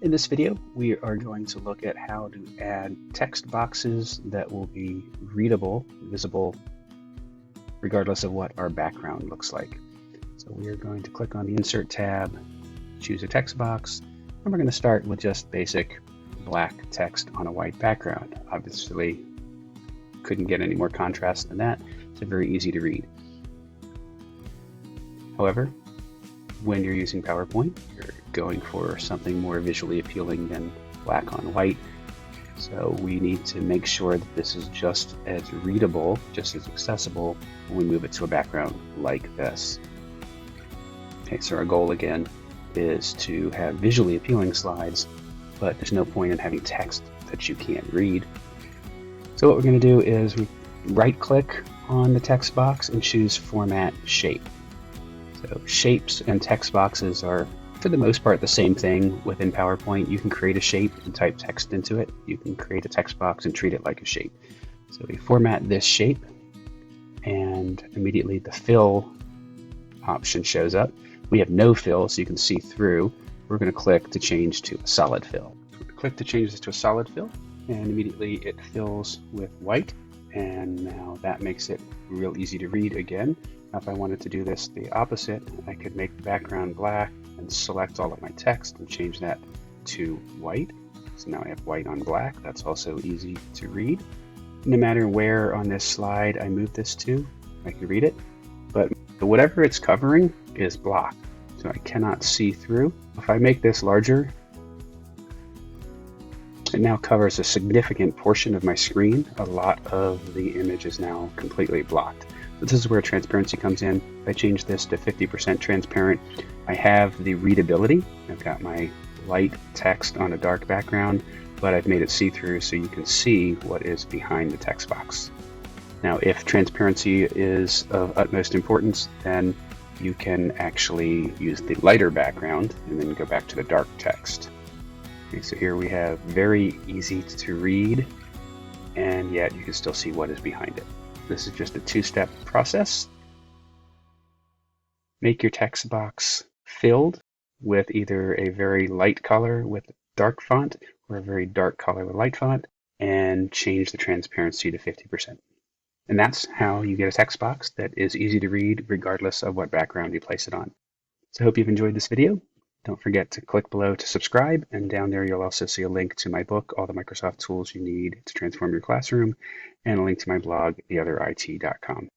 In this video, we are going to look at how to add text boxes that will be readable, visible, regardless of what our background looks like. So we are going to click on the Insert tab, choose a text box, and we're going to start with just basic black text on a white background. Obviously, couldn't get any more contrast than that. It's very easy to read. However, when you're using PowerPoint, you're going for something more visually appealing than black on white. So we need to make sure that this is just as readable, just as accessible when we move it to a background like this. Okay, so our goal again is to have visually appealing slides, but there's no point in having text that you can't read. So what we're going to do is we right-click on the text box and choose Format Shape. So shapes and text boxes are, for the most part, the same thing within PowerPoint. You can create a shape and type text into it. You can create a text box and treat it like a shape. So we format this shape, and immediately the fill option shows up. We have no fill, so you can see through. We're going to click to change to a solid fill. Click to change this to a solid fill, and immediately it fills with white. And now that makes it real easy to read again. Now, if I wanted to do this the opposite, I could make the background black and select all of my text and change that to white. So now I have white on black. That's also easy to read. No matter where on this slide I move this to, I can read it. But whatever it's covering is blocked, so I cannot see through. If I make this larger, it now covers a significant portion of my screen. A lot of the image is now completely blocked. So this is where transparency comes in. If I change this to 50% transparent, I have the readability. I've got my light text on a dark background, but I've made it see-through so you can see what is behind the text box. Now, if transparency is of utmost importance, then you can actually use the lighter background and then go back to the dark text. Okay, so here we have very easy to read, and yet you can still see what is behind it. This is just a two-step process. Make your text box filled with either a very light color with dark font or a very dark color with light font, and change the transparency to 50%. And that's how you get a text box that is easy to read regardless of what background you place it on. So I hope you've enjoyed this video. Don't forget to click below to subscribe, and down there you'll also see a link to my book, All the Microsoft Tools You Need to Transform Your Classroom, and a link to my blog, theotherit.com.